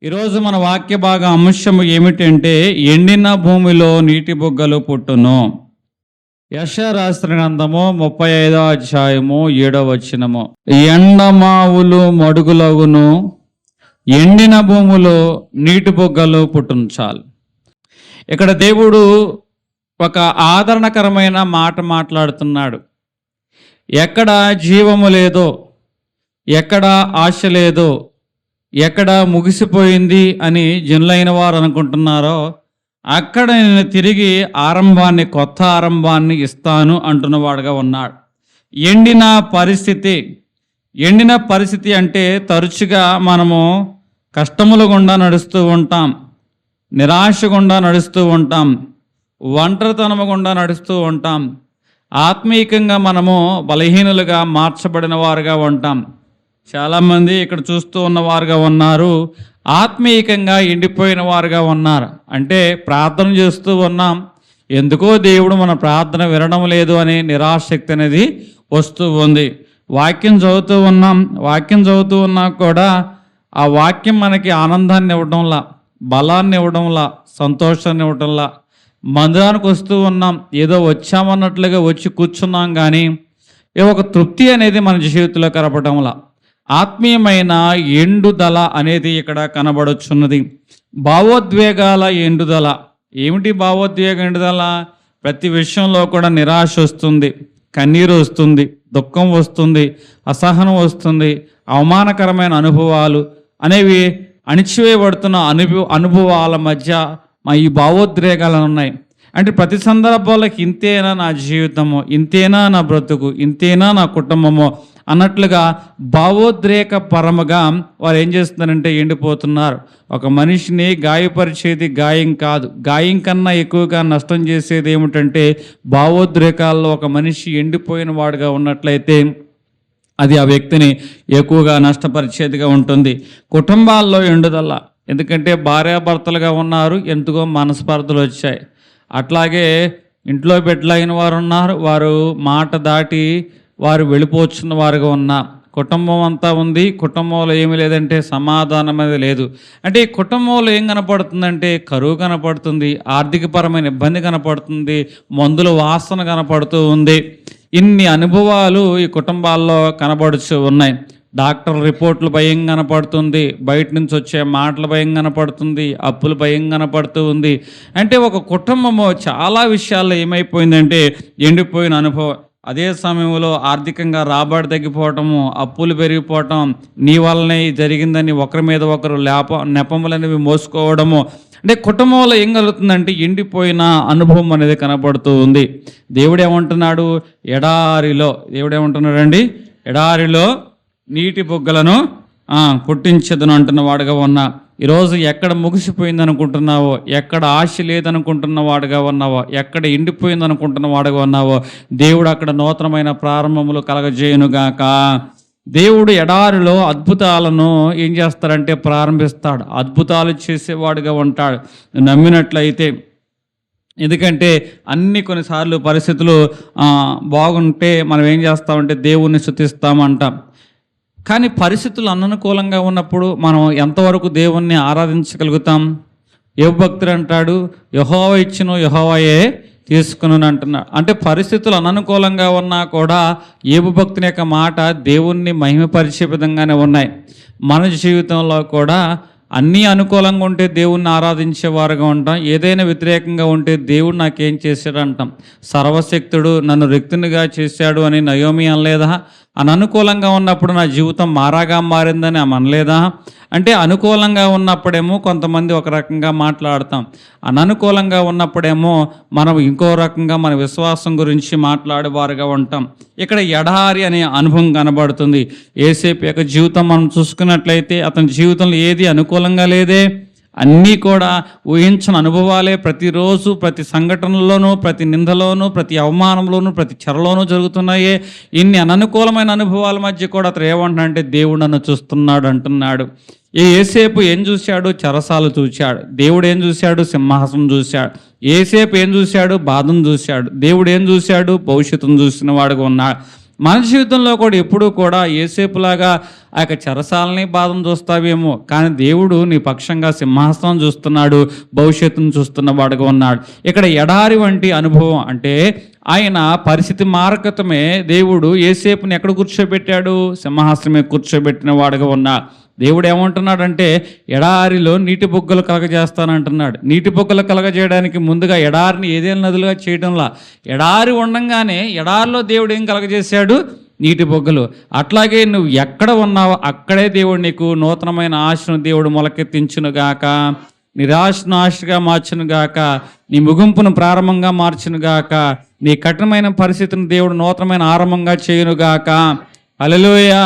ఈరోజు మన వాక్య భాగ అంశం ఏమిటంటే ఎండిన భూమిలో నీటి బుగ్గలు పుట్టును. యెషయా రాసిన గ్రంథము 35వ అధ్యాయము 7వ వచనము. ఎండమావులు మడుగులగును, ఎండిన భూమిలో నీటి బుగ్గలు పుట్టించాలి. ఇక్కడ దేవుడు ఒక ఆదరణకరమైన మాట మాట్లాడుతున్నాడు. ఎక్కడ జీవము లేదో, ఎక్కడ ఆశ లేదో, ఎక్కడ ముగిసిపోయింది అని జనులైన వారు అనుకుంటున్నారో అక్కడ నేను తిరిగి ఆరంభాన్ని, కొత్త ఆరంభాన్ని ఇస్తాను అంటున్నవాడుగా ఉన్నాడు. ఎండిన పరిస్థితి అంటే తరచుగా మనము కష్టముల గుండా నడుస్తూ ఉంటాం, నిరాశ గుండా నడుస్తూ ఉంటాం, ఒంటరితనము గుండా నడుస్తూ ఉంటాం, ఆత్మీయంగా మనము బలహీనులుగా మార్చబడిన వారుగా ఉంటాం. చాలామంది ఇక్కడ చూస్తూ ఉన్నవారుగా ఉన్నారు, ఆత్మీయంగా ఎండిపోయిన వారుగా ఉన్నారు. అంటే ప్రార్థన చేస్తూ ఉన్నాం, ఎందుకో దేవుడు మన ప్రార్థన వినడం లేదు అనే నిరాశక్తి అనేది వస్తూ ఉంది. వాక్యం చదువుతూ ఉన్నా కూడా ఆ వాక్యం మనకి ఆనందాన్ని ఇవ్వడంలా, బలాన్ని ఇవ్వడంలా, సంతోషాన్ని ఇవ్వడంలా. మందిరానికి వస్తూ ఉన్నాం, ఏదో వచ్చామన్నట్లుగా వచ్చి కూర్చున్నాం, కానీ ఒక తృప్తి అనేది మన జీవితంలో కనపడంలా. ఆత్మీయమైన ఎండుదల అనేది ఇక్కడ కనబడుచున్నది. భావోద్వేగాల ఎండుదల. ఏమిటి భావోద్వేగ ఎండుదల? ప్రతి విషయంలో కూడా నిరాశ వస్తుంది, కన్నీరు వస్తుంది, దుఃఖం వస్తుంది, అసహనం వస్తుంది, అవమానకరమైన అనుభవాలు అనేవి అణిచివేయబడుతున్న అనుభవాల మధ్య ఈ భావోద్వేగాలు ఉన్నాయి. అంటే ప్రతి సందర్భాలకు ఇంతేనా నా జీవితము, ఇంతేనా నా బ్రతుకు, ఇంతేనా నా కుటుంబము అన్నట్లుగా భావోద్రేక పరముగా వారు ఏం చేస్తున్నారంటే ఎండిపోతున్నారు. ఒక మనిషిని గాయపరిచేది గాయం కాదు, గాయం కన్నా ఎక్కువగా నష్టం చేసేది ఏమిటంటే భావోద్రేకాల్లో ఒక మనిషి ఎండిపోయిన వాడుగా ఉన్నట్లయితే అది ఆ వ్యక్తిని ఎక్కువగా నష్టపరిచేదిగా ఉంటుంది. కుటుంబాల్లో ఎండుదల, ఎందుకంటే భార్యాభర్తలుగా ఉన్నారు, ఎందుకో మనస్పర్ధలు వచ్చాయి. అట్లాగే ఇంట్లో బిడ్డలైన వారు ఉన్నారు, వారు మాట దాటి వారు వెళ్ళిపోతున్న వారుగా ఉన్నా. కుటుంబం అంతా ఉంది, కుటుంబంలో ఏమీ లేదంటే సమాధానం అనేది లేదు. అంటే ఈ కుటుంబంలో ఏం కనపడుతుందంటే కరువు కనపడుతుంది, ఆర్థికపరమైన ఇబ్బంది కనపడుతుంది, మందుల వాసన కనపడుతూ ఉంది. ఇన్ని అనుభవాలు ఈ కుటుంబాల్లో కనపడుతూ ఉన్నాయి. డాక్టర్ రిపోర్ట్లు భయం కనపడుతుంది, బయట నుంచి వచ్చే మాటల భయం కనపడుతుంది, అప్పుల భయం కనపడుతూ ఉంది. అంటే ఒక కుటుంబము చాలా విషయాల్లో ఏమైపోయిందంటే ఎండిపోయిన అనుభవం. అదే సమయంలో ఆర్థికంగా రాబడి తగ్గిపోవటము, అప్పులు పెరిగిపోవటం, నీ వల్లనే జరిగిందని ఒకరి మీద ఒకరు నెపములనేవి మోసుకోవడము. అంటే కుటుంబంలో ఏం కలుగుతుందంటే ఎండిపోయిన అనుభవం అనేది కనపడుతూ ఉంది. దేవుడు ఏమంటున్నాడు? దేవుడు ఏమంటున్నాడండి? ఎడారిలో నీటి బుగ్గలను పుట్టించదును అంటున్న వాడుగా ఉన్నా. ఈరోజు ఎక్కడ ముగిసిపోయింది అనుకుంటున్నావో, ఎక్కడ ఆశ లేదనుకుంటున్న వాడుగా ఉన్నావో, ఎక్కడ ఎండిపోయింది అనుకుంటున్న వాడుగా ఉన్నావో, దేవుడు అక్కడ నూతనమైన ప్రారంభములు కలగజేయునుగాక. దేవుడు ఎడారిలో అద్భుతాలను ఏం చేస్తారంటే ప్రారంభిస్తాడు, అద్భుతాలు చేసేవాడుగా ఉంటాడు నమ్మినట్లయితే. ఎందుకంటే కొన్నిసార్లు పరిస్థితులు బాగుంటే మనం ఏం చేస్తామంటే దేవుణ్ణి స్తుతిస్తామంటాం. కానీ పరిస్థితులు అననుకూలంగా ఉన్నప్పుడు మనం ఎంతవరకు దేవుణ్ణి ఆరాధించగలుగుతాం? యోబు భక్తుడు అంటాడు, యెహోవా ఇచ్చును యెహోవాయే తీసుకును అంటున్నాడు. అంటే పరిస్థితులు అననుకూలంగా ఉన్నా కూడా యోబు భక్తుని యొక్క మాట దేవుణ్ణి మహిమపరిచే విధంగానే ఉన్నాయి. మన జీవితంలో కూడా అన్నీ అనుకూలంగా ఉంటే దేవుణ్ణి ఆరాధించేవారుగా ఉంటాం, ఏదైనా వ్యతిరేకంగా ఉంటే దేవుడు నాకేం చేశాడు అంటాం. సర్వశక్తుడు నన్ను రిక్తునిగా చేశాడు అని నయోమి అనలేదా? అననుకూలంగా ఉన్నప్పుడు నా జీవితం మారాగా మారిందని అనలేదా? అంటే అనుకూలంగా ఉన్నప్పుడేమో కొంతమంది ఒక రకంగా మాట్లాడతాం, అననుకూలంగా ఉన్నప్పుడేమో మనం ఇంకో రకంగా మన విశ్వాసం గురించి మాట్లాడేవారుగా ఉంటాం. ఇక్కడ ఎడారి అనే అనుభవం కనబడుతుంది. యేసేపు యొక్క జీవితం మనం చూసుకున్నట్లయితే అతని జీవితంలో ఏది అనుకూలంగా లేదే, అన్నీ కూడా ఊహించిన అనుభవాలే. ప్రతిరోజు ప్రతి సంఘటనలోనూ, ప్రతి నిందలోనూ, ప్రతి అవమానంలోనూ, ప్రతి చెరలోనూ జరుగుతున్నాయే. ఇన్ని అననుకూలమైన అనుభవాల మధ్య కూడా అతను ఏమంటున్నాడంటే దేవుడు నన్ను చూస్తున్నాడు అంటున్నాడు. యేసేపు ఏం చూశాడు? చెరసాలు చూశాడు. దేవుడు ఏం చూశాడు? సింహాసనం చూశాడు. యేసేపు ఏం చూశాడు? బాధను చూశాడు. దేవుడు ఏం చూశాడు? భవిష్యత్తును చూసిన వాడుగా ఉన్నాడు. మన జీవితంలో కూడా ఎప్పుడూ కూడా యేసేపులాగా ఆ యొక్క చెరసాలని బాధను చూస్తావేమో, కానీ దేవుడు నీ పక్షంగా సింహాసనం చూస్తున్నాడు, భవిష్యత్తును చూస్తున్న వాడుగా ఉన్నాడు. ఇక్కడ ఎడారి వంటి అనుభవం అంటే ఆయన పరిస్థితి మారకతమే దేవుడు యేసేపుని ఎక్కడ కూర్చోబెట్టాడు? సింహాసనమే కూర్చోబెట్టిన వాడుగా ఉన్నాడు. దేవుడు ఏమంటున్నాడంటే ఎడారిలో నీటి బొగ్గలు కలగజేస్తానంటున్నాడు. నీటి బొగ్గలు కలగజేయడానికి ముందుగా ఎడారిని ఏదేళ్ళ నదులుగా చేయడంలా, ఎడారి ఉండంగానే ఎడారిలో దేవుడు ఏం కలగజేశాడు? నీటి బొగ్గలు. అట్లాగే నువ్వు ఎక్కడ ఉన్నావో అక్కడే దేవుడు నీకు నూతనమైన ఆశను దేవుడు మొలకెత్తించునుగాక, నిరాశను ఆశగా మార్చునుగాక, నీ ముగింపును ప్రారంభంగా మార్చునుగాక, నీ కఠినమైన పరిస్థితిని దేవుడు నూతనమైన ఆరంభంగా చేయునుగాక. హల్లెలూయా.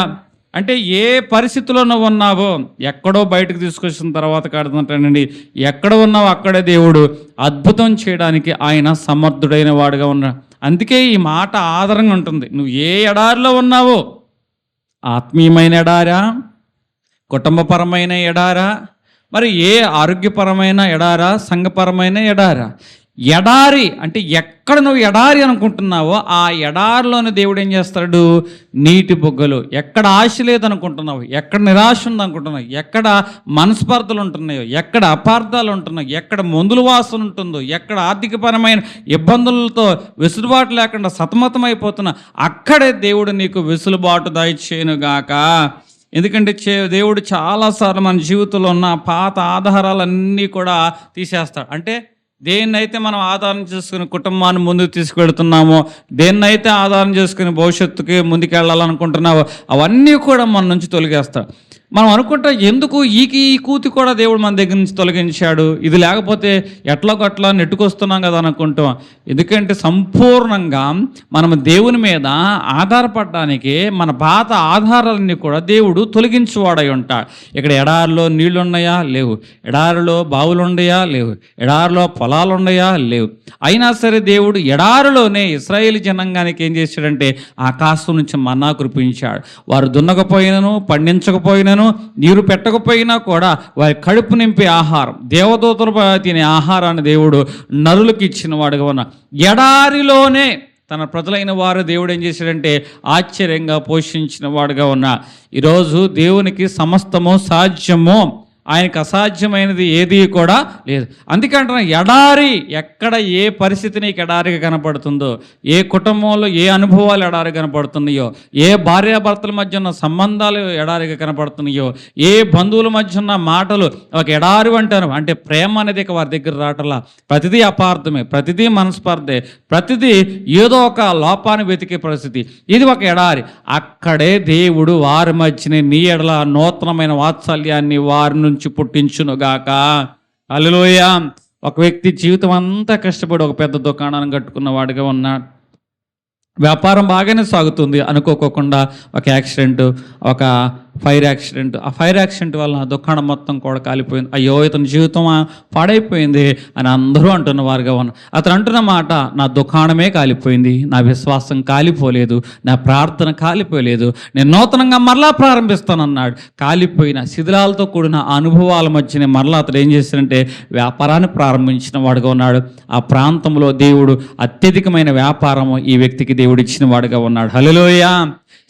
అంటే ఏ పరిస్థితిలో నువ్వు ఉన్నావో ఎక్కడో బయటకు తీసుకొచ్చిన తర్వాత కాడుతుంటానండి, ఎక్కడ ఉన్నావో అక్కడే దేవుడు అద్భుతం చేయడానికి ఆయన సమర్థుడైన వాడుగా ఉన్నాడు. అందుకే ఈ మాట ఆధారంగా ఉంటుంది. నువ్వు ఏ ఎడారిలో ఉన్నావో, ఆత్మీయమైన ఎడారా, కుటుంబపరమైన ఎడారా, మరి ఏ ఆరోగ్యపరమైన ఎడారా, సంఘపరమైన ఎడారా, ఎడారి అంటే ఎక్కడ నువ్వు ఎడారి అనుకుంటున్నావో ఆ ఎడారిలోని దేవుడు ఏం చేస్తాడు? నీటి బొగ్గలు. ఎక్కడ ఆశ లేదనుకుంటున్నావు, ఎక్కడ నిరాశ ఉందనుకుంటున్నావు, ఎక్కడ మనస్పర్ధలు ఉంటున్నాయో, ఎక్కడ అపార్థాలు ఉంటున్నాయో, ఎక్కడ మందుల వాసన ఉంటుందో, ఎక్కడ ఆర్థికపరమైన ఇబ్బందులతో వెసులుబాటు లేకుండా సతమతమైపోతున్నా అక్కడే దేవుడు నీకు వెసులుబాటు దయచేయునుగాక. ఎందుకంటే దేవుడు చాలాసార్లు మన జీవితంలో ఉన్న పాత ఆధారాలన్నీ కూడా తీసేస్తాడు. అంటే దేన్నైతే మనం ఆధారం చేసుకుని కుటుంబాన్ని ముందుకు తీసుకువెళ్తున్నామో, దేన్నైతే ఆధారం చేసుకుని భవిష్యత్తుకి ముందుకెళ్ళాలనుకుంటున్నావో అవన్నీ కూడా మన నుంచి తొలగేస్తాడు. మనం అనుకుంటాం ఎందుకు ఈ కూతి కూడా దేవుడు మన దగ్గర నుంచి తొలగించాడు, ఇది లేకపోతే ఎట్లాగట్లా నెట్టుకొస్తున్నాం కదా అనుకుంటాం. ఎందుకంటే సంపూర్ణంగా మనం దేవుని మీద ఆధారపడడానికి మన పాత ఆధారాలన్నీ కూడా దేవుడు తొలగించువాడై ఉంటాడు. ఇక్కడ ఎడారిలో నీళ్లు ఉన్నాయా? లేవు. ఎడారిలో బావులు ఉన్నాయా? లేవు. ఎడారిలో పొలాలు ఉన్నాయా? లేవు. అయినా సరే దేవుడు ఎడారిలోనే ఇశ్రాయేలు జనాంగానికి ఏం చేశాడంటే ఆకాశం నుంచి మన్నా కురిపించాడు. వారు దున్నకపోయినను పండించకపోయినను నీరు పెట్టకపోయినా కూడా వారి కడుపు నింపే ఆహారం, దేవదూతలు తినే ఆహారాన్ని దేవుడు నరులకు ఇచ్చిన వాడుగా ఉన్న ఎడారిలోనే తన ప్రజలైన వారు దేవుడు ఏం చేశాడంటే ఆశ్చర్యంగా పోషించిన వాడుగా ఉన్నా. ఈరోజు దేవునికి సమస్తము సాధ్యము, ఆయనకు అసాధ్యమైనది ఏది కూడా లేదు. అందుకంటున్నా ఎడారి, ఎక్కడ ఏ పరిస్థితి నీకు ఎడారిగా కనపడుతుందో, ఏ కుటుంబంలో ఏ అనుభవాలు ఎడారి కనపడుతున్నాయో, ఏ భార్యాభర్తల మధ్య ఉన్న సంబంధాలు ఎడారిగా కనపడుతున్నాయో, ఏ బంధువుల మధ్య ఉన్న మాటలు ఒక ఎడారి అంటారు. అంటే ప్రేమ అనేది వారి దగ్గర రావట్లా, ప్రతిదీ అపార్థమే, ప్రతిదీ మనస్పర్ధే, ప్రతిదీ ఏదో ఒక లోపాన్ని వెతికే పరిస్థితి. ఇది ఒక ఎడారి. అక్కడే దేవుడు వారి మధ్యనే నీ ఎడల నూతనమైన వాత్సల్యాన్ని వారి నుంచి పుట్టించునుగాక. హల్లెలూయా. ఒక వ్యక్తి జీవితం అంతా కష్టపడి ఒక పెద్ద దుకాణాన్ని కట్టుకున్న వాడిగా ఉన్నాడు. వ్యాపారం బాగానే సాగుతుంది. అనుకోకుండా ఒక యాక్సిడెంట్, ఒక ఫైర్ యాక్సిడెంట్. ఆ ఫైర్ యాక్సిడెంట్ వల్ల దుకాణం మొత్తం కూడా కాలిపోయింది. అయ్యో ఇతని జీవితం పాడైపోయింది అని అందరూ అంటున్న వారుగా ఉన్నారు. అతను అంటున్న మాట, నా దుకాణమే కాలిపోయింది, నా విశ్వాసం కాలిపోలేదు, నా ప్రార్థన కాలిపోలేదు, నేను నూతనంగా మరలా ప్రారంభిస్తానన్నాడు. కాలిపోయిన శిథిలాలతో కూడిన అనుభవాల మధ్యనే మరలా అతడు ఏం చేశాడంటే వ్యాపారాన్ని ప్రారంభించిన వాడుగా ఉన్నాడు. ఆ ప్రాంతంలో దేవుడు అత్యధికమైన వ్యాపారము ఈ వ్యక్తికి దేవుడు ఇచ్చిన వాడుగా ఉన్నాడు. హల్లెలూయా.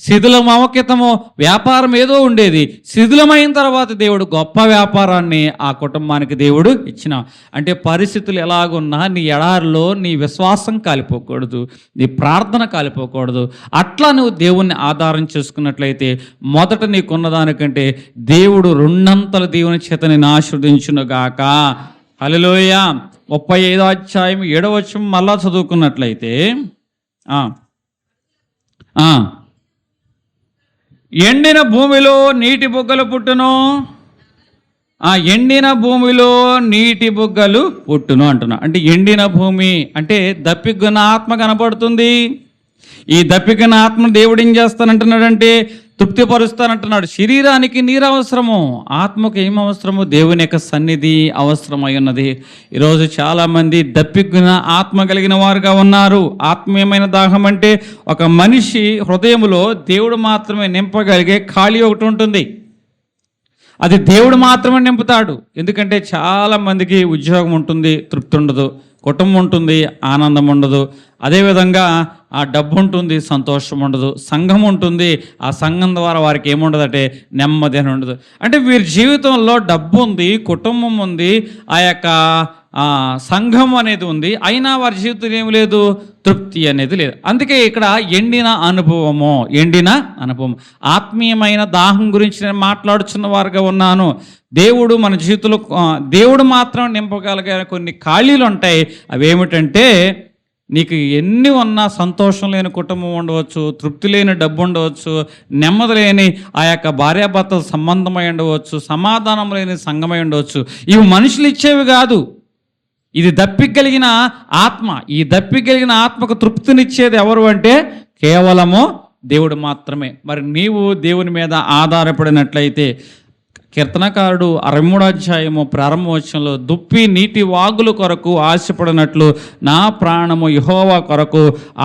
శిథిలమవకితము వ్యాపారం ఏదో ఉండేది, శిథిలమైన తర్వాత దేవుడు గొప్ప వ్యాపారాన్ని ఆ కుటుంబానికి దేవుడు ఇచ్చిన. అంటే పరిస్థితులు ఎలాగున్నా నీ ఎడారిలో నీ విశ్వాసం కాలిపోకూడదు, నీ ప్రార్థన కాలిపోకూడదు. అట్లా నువ్వు దేవుణ్ణి ఆధారం చేసుకున్నట్లయితే మొదట నీకున్న దానికంటే దేవుడు రెండంతల దేవుని చేత నిన్ను ఆశీర్వదించునుగాక. హల్లెలూయా. 35వ అధ్యాయం 7వ వచనం మళ్ళా చదువుకున్నట్లయితే, ఎండిన భూమిలో నీటి బుగ్గలు పుట్టును, ఎండిన భూమిలో నీటి బుగ్గలు పుట్టును అంటున్నా. అంటే ఎండిన భూమి అంటే దప్పిగొన్న ఆత్మ కనపడుతుంది. ఈ దప్పిగొన్న ఆత్మ దేవుడు ఏం చేస్తానంటున్నాడంటే తృప్తిపరుస్తానంటున్నాడు. శరీరానికి నీరు అవసరము, ఆత్మకు ఏం అవసరము? దేవుని యొక్క సన్నిధి అవసరమై ఉన్నది. ఈరోజు చాలామంది దప్పిగొన్న ఆత్మ కలిగిన వారుగా ఉన్నారు. ఆత్మీయమైన దాహం అంటే ఒక మనిషి హృదయంలో దేవుడు మాత్రమే నింపగలిగే ఖాళీ ఒకటి ఉంటుంది. అది దేవుడు మాత్రమే నింపుతాడు. ఎందుకంటే చాలామందికి ఉద్యోగం ఉంటుంది, తృప్తి ఉండదు. కుటుంబం ఉంటుంది, ఆనందం ఉండదు. అదేవిధంగా ఆ డబ్బు ఉంటుంది, సంతోషం ఉండదు. సంఘం ఉంటుంది, ఆ సంఘం ద్వారా వారికి ఏముండదంటే నెమ్మది అని ఉండదు. అంటే వీరి జీవితంలో డబ్బు ఉంది, కుటుంబం ఉంది, ఆ యొక్క సంఘం అనేది ఉంది, అయినా వారి జీవితం ఏమి లేదు, తృప్తి అనేది లేదు. అందుకే ఇక్కడ ఎండిన అనుభవం, ఆత్మీయమైన దాహం గురించి నేను మాట్లాడుచున్న వారుగా ఉన్నాను. దేవుడు మన జీవితంలో దేవుడు మాత్రం నింపగలిగే కొన్ని ఖాళీలు ఉంటాయి. అవి ఏమిటంటే, నీకు ఎన్ని ఉన్నా సంతోషం లేని కుటుంబం ఉండవచ్చు, తృప్తి లేని డబ్బు ఉండవచ్చు, నెమ్మది లేని ఆ యొక్క భార్యాభర్తల సంబంధమై ఉండవచ్చు, సమాధానం లేని సంఘమై ఉండవచ్చు. ఇవి మనుషులు ఇచ్చేవి కాదు, ఇది దప్పిక కలిగిన ఆత్మ. ఈ దప్పిక కలిగిన ఆత్మకు తృప్తినిచ్చేది ఎవరు అంటే కేవలము దేవుడు మాత్రమే. మరి నీవు దేవుని మీద ఆధారపడినట్లయితే, కీర్తనకారుడు 63వ అధ్యాయము ప్రారంభవచనంలో, దుప్పి నీటి వాగుల కొరకు ఆశపడినట్లు నా ప్రాణము యెహోవా కొరకు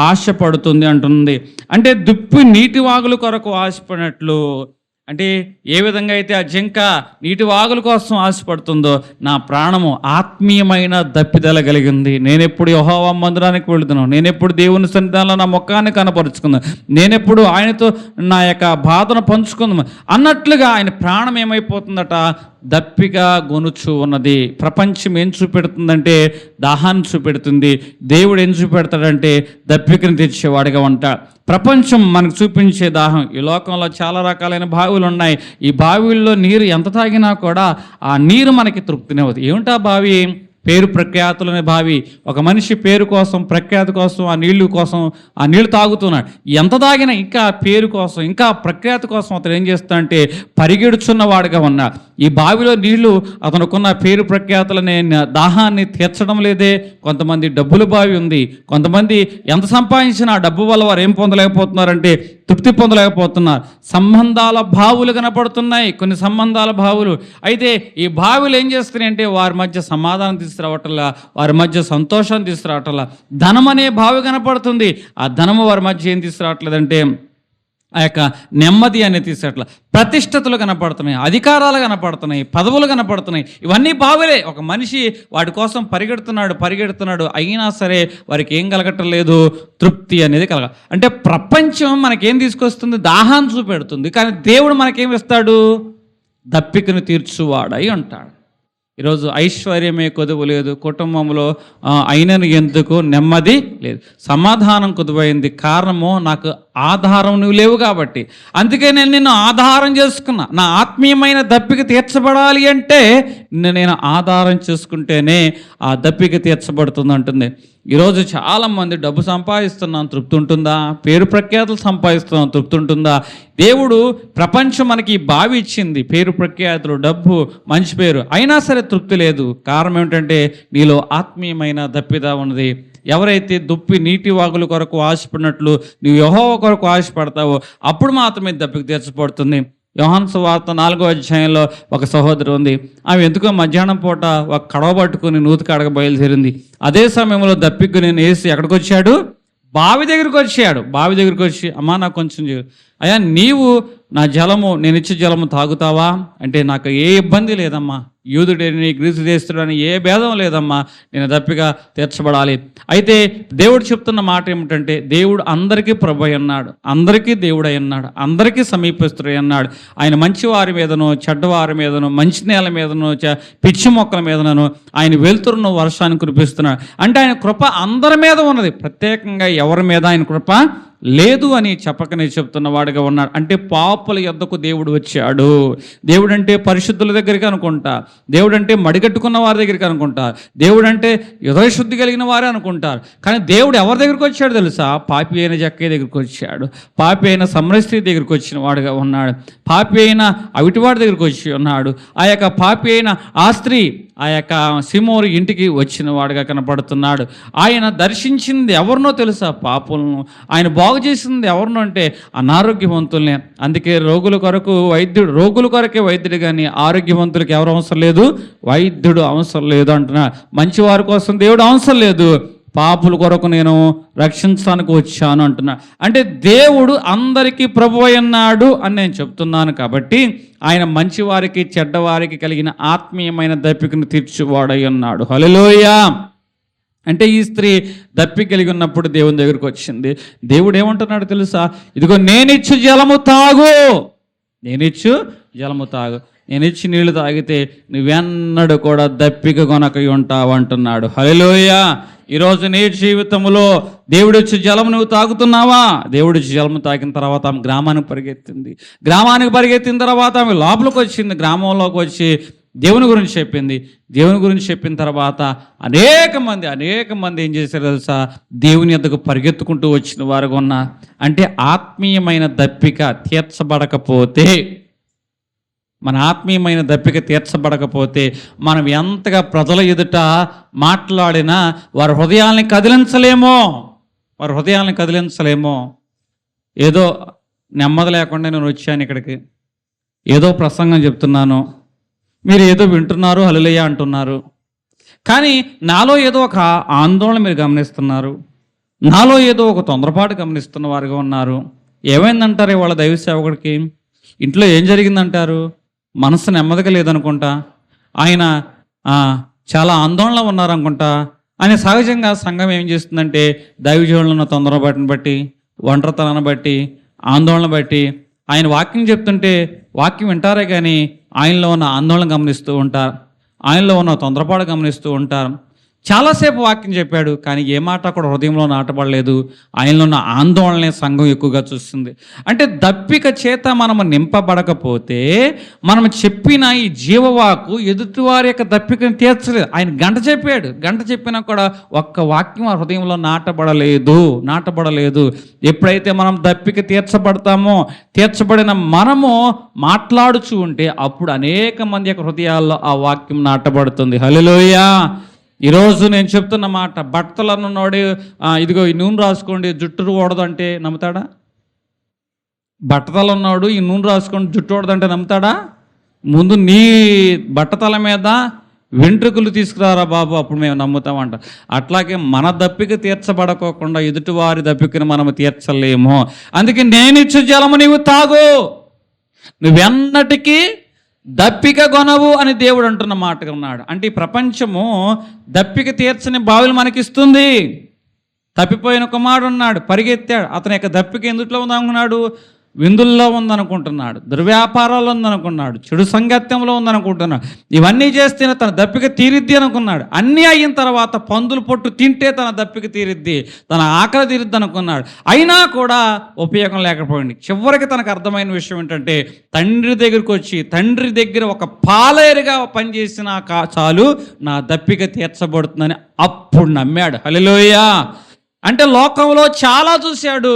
ఆశపడుతుంది అంటుంది. అంటే దుప్పి నీటి వాగుల కొరకు ఆశపడినట్లు అంటే ఏ విధంగా అయితే ఆ జింక నీటి వాగుల కోసం ఆశపడుతుందో, నా ప్రాణము ఆత్మీయమైన దప్పిదల కలిగింది. నేనెప్పుడు యెహోవా మందిరానికి వెళుతున్నాను, నేనెప్పుడు దేవుని సన్నిధానంలో నా ముఖాన్ని కనపరుచుకుందాం, నేనెప్పుడు ఆయనతో నా యొక్క బాధను పంచుకుందాం అన్నట్లుగా ఆయన ప్రాణం ఏమైపోతుందట, దప్పిగా గొనుచు ఉన్నది. ప్రపంచం ఏం చూపెడుతుందంటే దాహాన్ని చూపెడుతుంది. దేవుడు ఏం చూపెడతాడంటే దప్పికను తెచ్చేవాడిగా ఉంటాడు. ప్రపంచం మనకు చూపించే దాహం. ఈ లోకంలో చాలా రకాలైన బావులు ఉన్నాయి. ఈ బావిల్లో నీరు ఎంత తాగినా కూడా ఆ నీరు మనకి తృప్తినివ్వదు. ఏమిటా బావి? పేరు ప్రఖ్యాతులనే బావి. ఒక మనిషి పేరు కోసం, ప్రఖ్యాతి కోసం ఆ నీళ్లు తాగుతున్నాడు. ఎంత తాగినా ఇంకా పేరు కోసం, ఇంకా ప్రఖ్యాతి కోసం అతను ఏం చేస్తాడంటే పరిగెడుచున్న వాడిగా ఉన్నాడు. ఈ బావిలో నీళ్లు అతనుకున్న పేరు ప్రఖ్యాతులనే దాహాన్ని తీర్చడం లేదే. కొంతమంది డబ్బుల బావి ఉంది, కొంతమంది ఎంత సంపాదించినా ఆ డబ్బు వల్ల వారు ఏం పొందలేకపోతున్నారంటే తృప్తి పొందలేకపోతున్నారు. సంబంధాల బావులు కనపడుతున్నాయి, కొన్ని సంబంధాల బావులు. అయితే ఈ బావులు ఏం చేస్తున్నాయంటే వారి మధ్య సమాధానం తీసుకురావటంలా, వారి మధ్య సంతోషాన్ని తీసుకురావటంలా. ధనం అనే బావి కనపడుతుంది, ఆ ధనము వారి మధ్య ఏం తీసుకురావట్లేదంటే ఆ యొక్క నెమ్మది అనేది తీసుకురావట్లా. ప్రతిష్టతలు కనపడుతున్నాయి, అధికారాలు కనపడుతున్నాయి, పదవులు కనపడుతున్నాయి. ఇవన్నీ బావులే. ఒక మనిషి వాటి కోసం పరిగెడుతున్నాడు, అయినా సరే వారికి ఏం కలగటం లేదు, తృప్తి అనేది అంటే ప్రపంచం మనకేం తీసుకొస్తుంది, దాహాన్ని చూపెడుతుంది. కానీ దేవుడు మనకేం ఇస్తాడు, దప్పికను తీర్చువాడై ఉంటాడు. ఈరోజు ఐశ్వర్యమే కొదువు లేదు, కుటుంబంలో అయినను ఎందుకు నెమ్మది లేదు, సమాధానం కొదువైంది. కారణము నాకు ఆధారం నువ్వు లేవు కాబట్టి. అందుకే నేను నిన్ను ఆధారం చేసుకున్నా. నా ఆత్మీయమైన దప్పిక తీర్చబడాలి అంటే నేను ఆధారం చేసుకుంటేనే ఆ దప్పిక తీర్చబడుతుంది అంటుంది. ఈరోజు చాలామంది డబ్బు సంపాదిస్తున్నాం, తృప్తి ఉంటుందా? పేరు ప్రఖ్యాతులు సంపాదిస్తున్నాం, తృప్తి ఉంటుందా? దేవుడు ప్రపంచం మనకి బావి ఇచ్చింది, పేరు ప్రఖ్యాతులు, డబ్బు, మంచి పేరు, అయినా సరే తృప్తి లేదు. కారణం ఏమిటంటే నీలో ఆత్మీయమైన దప్పిద ఉన్నది. ఎవరైతే దుప్పి నీటి వాగుల కొరకు ఆశపడినట్లు నువ్వు యెహోవా కొరకు ఆశపడతావో అప్పుడు మాత్రమే దప్పిక తీర్చబడుతుంది. యోహాను సువార్త 4వ అధ్యాయంలో ఒక సహోదరి ఉంది. ఆమె ఎందుకో మధ్యాహ్నం పూట ఒక కడవ పట్టుకుని నూతి కడగ బయలుదేరింది. అదే సమయంలో దప్పిక నేను వేసి ఎక్కడికి వచ్చాడు, బావి దగ్గరికి వచ్చాడు. బావి దగ్గరికి వచ్చి, అమ్మా నాకు కొంచెం అయ్యా నీవు నా జలము, నేను ఇచ్చే జలము తాగుతావా అంటే, నాకు ఏ ఇబ్బంది లేదమ్మా, యూదుడని గ్రీసు దేశుడని ఏ భేదం లేదమ్మా, నేను దప్పిగా తీర్చబడాలి. అయితే దేవుడు చెప్తున్న మాట ఏమిటంటే, దేవుడు అందరికీ ప్రభు అన్నాడు, అందరికీ దేవుడై అన్నాడు, అందరికీ సమీపస్తుడై అన్నాడు. ఆయన మంచి వారి మీదను, చెడ్డవారి మీదను, మంచి నేల మీదను, పిచ్చి మొక్కల మీదను ఆయన వెలుతురును, వర్షాన్ని కురిపిస్తున్నాడు. అంటే ఆయన కృప అందరి మీద ఉన్నది, ప్రత్యేకంగా ఎవరి మీద ఆయన కృప లేదు అని చెప్పకనే చెప్తున్న వాడిగా ఉన్నాడు. అంటే పాపుల యొద్దకు దేవుడు వచ్చాడు. దేవుడు అంటే పరిశుద్ధుల దగ్గరికి అనుకుంటా, దేవుడు అంటే మడిగట్టుకున్న వారి దగ్గరికి అనుకుంటా, దేవుడు అంటే హృదయశుద్ధి కలిగిన వారే అనుకుంటారు. కానీ దేవుడు ఎవరి దగ్గరికి వచ్చాడు తెలుసా? పాపి అయిన జక్కయ్య దగ్గరికి వచ్చాడు, పాపి అయిన సమరస్త్రీ దగ్గరికి వచ్చిన వాడుగా ఉన్నాడు, పాపి అయిన అవిటివాడి దగ్గరికి వచ్చి ఉన్నాడు. ఆ యొక్క పాపి అయిన ఆ స్త్రీ ఆ యొక్క సిమోరు ఇంటికి వచ్చిన వాడుగా కనపడుతున్నాడు. ఆయన దర్శించింది ఎవరినో తెలుసా? పాపులను. ఆయన బాగు చేసింది ఎవరినో అంటే అనారోగ్యవంతుల్ని. అందుకే రోగుల కొరకే వైద్యుడు కానీ ఆరోగ్యవంతులకు ఎవరు అవసరం లేదు, వైద్యుడు అవసరం లేదు అంటున్నా. మంచివారి కోసం దేవుడు అవసరం లేదు, పాపుల కొరకు నేను రక్షించడానికి వచ్చాను అంటున్నా. అంటే దేవుడు అందరికీ ప్రభువు అన్నాడు అని నేను చెప్తున్నాను. కాబట్టి ఆయన మంచివారికి చెడ్డవారికి కలిగిన ఆత్మీయమైన దప్పికను తీర్చువాడై ఉన్నాడు. హల్లెలూయా. అంటే ఈ స్త్రీ దప్పి కలిగి ఉన్నప్పుడు దేవుని దగ్గరికి వచ్చింది. దేవుడు ఏమంటున్నాడు తెలుసా? ఇదిగో నేనిచ్చు జలము తాగు, నేనిచ్చు జలము తాగు, నేనిచ్చి నీళ్లు తాగితే నువ్వెన్నడూ కూడా దప్పిక కొనక ఉంటావు అంటున్నాడు. హల్లెలూయా. ఈరోజు నీ జీవితంలో దేవుడిచ్చి జలము నువ్వు తాగుతున్నావా? దేవుడిచ్చి జలము తాగిన తర్వాత ఆమె గ్రామానికి పరిగెత్తిన తర్వాత ఆమె లోపలికి వచ్చింది. గ్రామంలోకి వచ్చి దేవుని గురించి చెప్పింది. దేవుని గురించి చెప్పిన తర్వాత అనేక మంది ఏం చేశారు తెలుసా? దేవుని యొద్దకు పరిగెత్తుకుంటూ వచ్చిన వారుగా ఉన్నారు. అంటే ఆత్మీయమైన దప్పిక తీర్చబడకపోతే, మన ఆత్మీయమైన దప్పిక తీర్చబడకపోతే మనం ఎంతగా ప్రజల ఎదుట మాట్లాడినా వారి హృదయాల్ని కదిలించలేమో. ఏదో నెమ్మది లేకుండా నేను వచ్చాను ఇక్కడికి, ఏదో ప్రసంగం చెప్తున్నాను, మీరు ఏదో వింటున్నారు, హల్లెలూయా అంటున్నారు, కానీ నాలో ఏదో ఒక ఆందోళన మీరు గమనిస్తున్నారు, నాలో ఏదో ఒక తొందరపాటు గమనిస్తున్న వారుగా ఉన్నారు. ఏమైందంటారు వాళ్ళ దైవ సేవకుడికి? ఇంట్లో ఏం జరిగిందంటారు? మనసు నెమ్మదిగా లేదనుకుంటా, ఆయన చాలా ఆందోళనలో ఉన్నారనుకుంటా అని సహజంగా సంఘం ఏం చేస్తుందంటే దైవజనులను ఉన్న తొందరపాటుని బట్టి, ఒంటరితనాన్ని బట్టి, ఆందోళన బట్టి ఆయన వాక్యం చెప్తుంటే వాక్యం వింటారే కానీ ఆయనలో ఉన్న ఆందోళన గమనిస్తూ ఉంటారు, ఆయనలో ఉన్న తొందరపాటు గమనిస్తూ ఉంటారు. చాలాసేపు వాక్యం చెప్పాడు కానీ ఏ మాట కూడా హృదయంలో నాటబడలేదు. ఆయనలో ఉన్న ఆందోళనే సంఘం ఎక్కువగా చూస్తుంది. అంటే దప్పిక చేత మనము నింపబడకపోతే మనం చెప్పిన ఈ జీవవాకు ఎదుటివారి యొక్క దప్పికను తీర్చలేదు. ఆయన గంట చెప్పినా కూడా ఒక్క వాక్యం ఆ హృదయంలో నాటబడలేదు. ఎప్పుడైతే మనం దప్పిక తీర్చబడిన మనము మాట్లాడుచూ ఉంటే అప్పుడు అనేక మంది యొక్క హృదయాల్లో ఆ వాక్యం నాటబడుతుంది. హల్లెలూయా. ఈరోజు నేను చెప్తున్న మాట, బట్టలన్నోడు ఇదిగో ఈ నూనె రాసుకోండి జుట్టు ఓడదంటే నమ్ముతాడా? బట్టతల ఉన్నాడు ఈ నూనె రాసుకోండి జుట్టు ఓడదంటే నమ్ముతాడా? ముందు నీ బట్టతల మీద వెంట్రుకలు తీసుకురారా బాబు, అప్పుడు మేము నమ్ముతామంట. అట్లాగే మన దప్పిక తీర్చబడకోకుండా ఎదుటివారి దప్పికను మనము తీర్చలేము. అందుకే నేనిచ్చు జలము నీవు తాగు, నువ్వెన్నటికీ దప్పిక కొనవు అని దేవుడు అంటున్న మాట ఉన్నాడు. అంటే ఈ ప్రపంచము దప్పిక తీర్చని బావులు మనకిస్తుంది. తప్పిపోయిన కుమారుడు ఉన్నాడు, పరిగెత్తాడు. అతని యొక్క దప్పిక ఎందుట్లో ఉందనుకున్నాడు? విందుల్లో ఉందనుకుంటున్నాడు, దుర్వ్యాపారాల్లో ఉందనుకున్నాడు, చెడు సంగత్యంలో ఉందనుకుంటున్నాడు. ఇవన్నీ చేస్తే తన దప్పిక తీరిద్ది అనుకున్నాడు. అన్నీ అయిన తర్వాత పందులు పొట్టు తింటే తన దప్పిక తీరిద్ది, తన ఆకలి తీరిద్ది అనుకున్నాడు. అయినా కూడా ఉపయోగం లేకపోయింది. చివరికి తనకు అర్థమైన విషయం ఏంటంటే తండ్రి దగ్గరికి వచ్చి తండ్రి దగ్గర ఒక పాలేరుగా పనిచేసిన చాలు నా దప్పిక తీర్చబడుతుందని అప్పుడు నమ్మాడు. హల్లెలూయా. అంటే లోకంలో చాలా చూశాడు,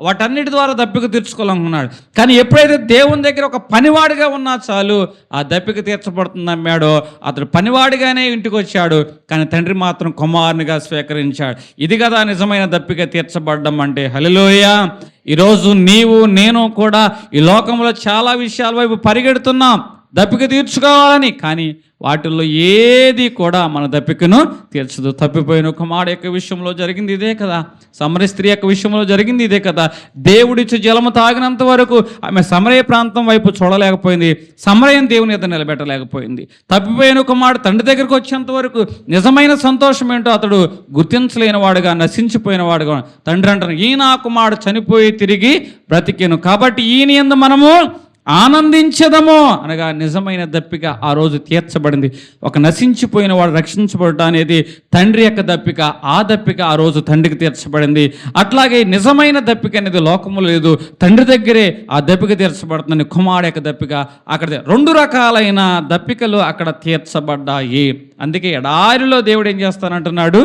వాటన్నిటి ద్వారా దప్పిక తీర్చుకోవాలనుకున్నాడు. కానీ ఎప్పుడైతే దేవుని దగ్గర ఒక పనివాడిగా ఉన్నా చాలు ఆ దప్పిక తీర్చబడుతుంది నమ్మాడో అతడు పనివాడిగానే ఇంటికి వచ్చాడు. కానీ తండ్రి మాత్రం కుమారునిగా స్వీకరించాడు. ఇది కదా నిజమైన దప్పిక తీర్చబడ్డం అంటే. హల్లెలూయా. ఈరోజు నీవు నేను కూడా ఈ లోకంలో చాలా విషయాల వైపు పరిగెడుతున్నాం దప్పిక తీర్చుకోవాలని, కానీ వాటిల్లో ఏది కూడా మన దప్పికను తీర్చదు. తప్పిపోయిన కుమారుడు యొక్క విషయంలో జరిగింది ఇదే కదా, సమరయ స్త్రీ యొక్క విషయంలో జరిగింది ఇదే కదా. దేవుడిచ్చి జలము తాగినంత వరకు ఆమె సమరయ ప్రాంతం వైపు చూడలేకపోయింది, సమరయం దేవుని ఎదుట నిలబెట్టలేకపోయింది. తప్పిపోయిన కుమారుడు తండ్రి దగ్గరకు వచ్చేంత వరకు నిజమైన సంతోషం ఏంటో అతడు గుర్తించలేని వాడుగా, నశించిపోయిన వాడుగా. తండ్రి అంటారు, ఈ నా కుమారుడు చనిపోయి తిరిగి బ్రతికెను కాబట్టి ఈయన యందు మనము ఆనందించదము అనగా నిజమైన దప్పిక ఆ రోజు తీర్చబడింది. ఒక నశించిపోయిన వాడు రక్షించబడటం అనేది తండ్రి యొక్క దప్పిక. ఆ దప్పిక ఆ రోజు తండ్రికి తీర్చబడింది. అట్లాగే నిజమైన దప్పిక అనేది లోకము లేదు, తండ్రి దగ్గరే ఆ దప్పిక తీర్చబడుతుందని కుమారుడు యొక్క దప్పిక అక్కడ. రెండు రకాలైన దప్పికలు అక్కడ తీర్చబడ్డాయి. అందుకే ఎడారిలో దేవుడు ఏం చేస్తానంటున్నాడు?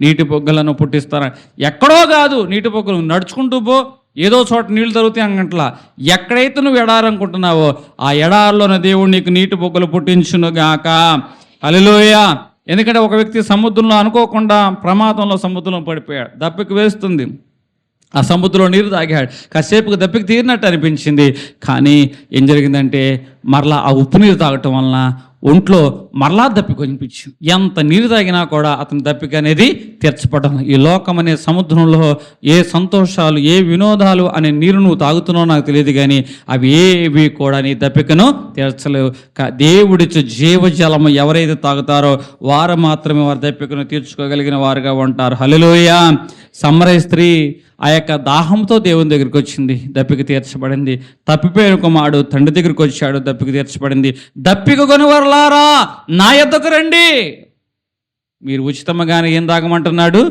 నీటి పొగ్గలను పుట్టిస్తాను. ఎక్కడో కాదు నీటి పొగ్గలు, నడుచుకుంటూ పో, ఏదో చోట నీళ్లు తరుగుతాయి అంగట్లా. ఎక్కడైతే నువ్వు ఎడారనుకుంటున్నావో ఆ ఎడారిలోనే దేవుడు నీకు నీటి పొగ్గలు పుట్టించునుగాక. హల్లెలూయా. ఎందుకంటే ఒక వ్యక్తి సముద్రంలో అనుకోకుండా ప్రమాదంలో సముద్రంలో పడిపోయాడు, దప్పిక వేస్తుంది, ఆ సముద్రంలో నీరు తాగాడు, కాసేపుకి దప్పిక తీరినట్టు అనిపించింది. కానీ ఏం జరిగిందంటే మరలా ఆ ఉప్పు నీరు తాగటం వలన ఒంట్లో మరలా దప్పిక అనిపించింది. ఎంత నీరు తాగినా కూడా అతని దప్పిక అనేది తీర్చబడడం. ఈ లోకం అనే సముద్రంలో ఏ సంతోషాలు, ఏ వినోదాలు అనే నీరు నువ్వు తాగుతున్నావు నాకు తెలియదు, కానీ అవి ఏవి కూడా నీ దప్పికను తీర్చలేవు. దేవుడిచ్చు జీవజలము ఎవరైతే తాగుతారో వారు మాత్రమే వారి దప్పికను తీర్చుకోగలిగిన వారుగా ఉంటారు. హల్లెలూయా. సమరయ స్త్రీ ఆ యొక్క దాహంతో దేవుని దగ్గరికి వచ్చింది, దప్పిక తీర్చబడింది. తప్పిపోయిన కుమారుడు తండ్రి దగ్గరికి వచ్చాడు, దప్పిక తీర్చబడింది. దప్పిక కొనువర్లారా నా యొద్దకు రండి, మీరు ఉచితంగానే ఏం తాగమంటున్నాడు?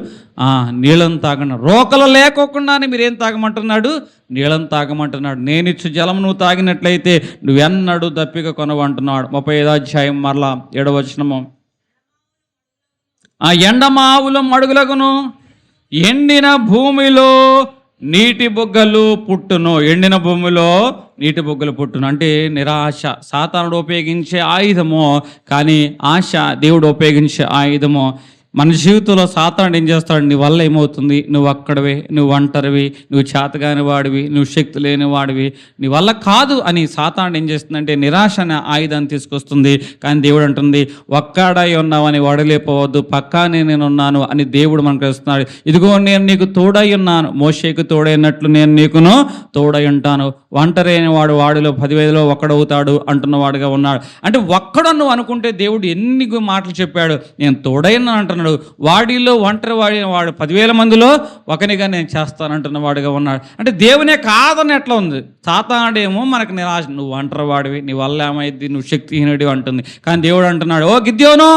నీళ్ళను తాగండి. రోకలు లేకోకుండానే మీరు ఏం తాగమంటున్నాడు? నీళ్ళను తాగమంటున్నాడు. నేనిచ్చు జలం నువ్వు తాగినట్లయితే నువ్వెన్నడూ దప్పిక కొనవంటున్నాడు. 35వ అధ్యాయం మరలా 7వ వచనము. ఎండమావులు మడుగులగును, ఎండిన భూమిలో నీటి బుగ్గలు పుట్టును. ఎండిన భూమిలో నీటి బుగ్గలు పుట్టును అంటే నిరాశ సాతానుడు ఉపయోగించే ఆయుధము, కానీ ఆశ దేవుడు ఉపయోగించే ఆయుధము. మన జీవితంలో సాతానుడు ఏం చేస్తాడు? నీ వల్ల ఏమవుతుంది? నువ్వు అక్కడవే, నువ్వు ఒంటరివి, నువ్వు చేతగాని వాడివి, నువ్వు శక్తి లేని వాడివి, నీ వల్ల కాదు అని సాతానుడు ఏం చేస్తుందంటే నిరాశ అనే ఆయుధాన్ని తీసుకొస్తుంది. కానీ దేవుడు అంటుంది, ఒక్కడై ఉన్నావని వడలేపోవద్దు, పక్కానే నేను ఉన్నాను అని దేవుడు మనకు ఇస్తున్నాడు. ఇదిగో నేను నీకు తోడై ఉన్నాను, మోషేకు తోడైనట్లు నేను నీకును తోడై ఉంటాను. ఒంటరి అయిన వాడు వాడిలో 10,000లో ఒక్కడవుతాడు అంటున్నవాడుగా ఉన్నాడు. అంటే ఒక్కడు నువ్వు అనుకుంటే దేవుడు ఎన్ని మాటలు చెప్పాడు. నేను తోడైనా అంటున్నాడు. వాడిలో ఒంటరి వాడు 10,000 మందిలో ఒకనిగా నేను చేస్తానంటున్న వాడిగా ఉన్నాడు. అంటే దేవునే కాదని ఎట్లా ఉంది? సాతానుడేమో మనకు నిరాశ, నువ్వు ఒంటరి వాడివి, నీ వల్ల ఏమైంది, నువ్వు శక్తిహీనుడి అంటుంది. కానీ దేవుడు అంటున్నాడు, ఓ గిద్యోను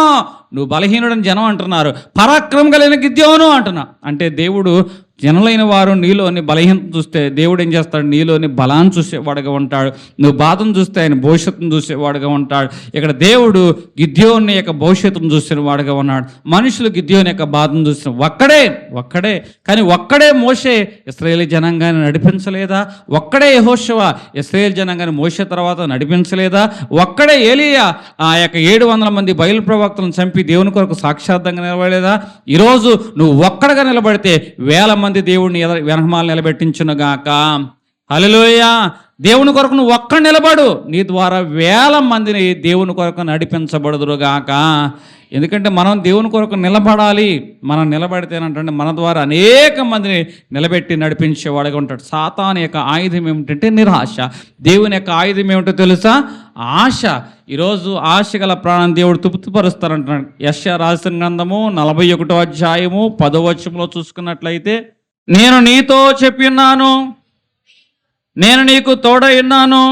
నువ్వు బలహీనుడని జనం అంటున్నారు, పరాక్రమం కలిగిన గిద్యోను అంటున్నా. అంటే దేవుడు జనులైన వారు నీలోని బలహీనత చూస్తే దేవుడు ఏం చేస్తాడు? నీలోని బలాన్ని చూసేవాడుగా ఉంటాడు. నువ్వు బాధను చూస్తే ఆయన భవిష్యత్తును చూసేవాడుగా ఉంటాడు. ఇక్కడ దేవుడు గిద్యోని యొక్క భవిష్యత్తును చూసిన వాడుగా ఉన్నాడు. మనుషులు గిద్యోని యొక్క బాధను చూసిన ఒక్కడే కానీ ఒక్కడే మోషే ఇశ్రాయేలు జనాంగాన్ని నడిపించలేదా? ఒక్కడే యెహోషువ ఇశ్రాయేలు జనాంగాన్ని మోషే తర్వాత నడిపించలేదా? ఒక్కడే ఏలీయా ఆ యొక్క 700 మంది బయలు ప్రవక్తలను చంపి దేవుని కొరకు సాక్షాత్తంగా నిలబడలేదా? ఈరోజు నువ్వు ఒక్కడగా నిలబడితే 1000 మంది దేవుడిని వెనకమాల నిలబెట్టించునుగాక. హల్లెలూయా. దేవుని కొరకు నువ్వు ఒక్కడ నిలబడు, నీ ద్వారా 1000 మందిని దేవుని కొరకు నడిపించబడుదురుగాక. ఎందుకంటే మనం దేవుని కొరకు నిలబడాలి. మనం నిలబడితేనంటే మన ద్వారా అనేక మందిని నిలబెట్టి నడిపించేవాడుగా ఉంటాడు. సాతాను యొక్క ఆయుధం ఏమిటంటే నిరాశ. దేవుని యొక్క ఆయుధం ఏమిటో తెలుసా? ఆశ. ఈరోజు ఆశ గల ప్రాణం దేవుడు తృప్తిపరుస్తారంటున్నాడు. యెషయా రాసిన గ్రంథము 41వ అధ్యాయము 10వ వచనంలో చూసుకున్నట్లయితే, నేను నీతో చెప్పిన్నాను, నేను నీకు తోడై ఉన్నాను,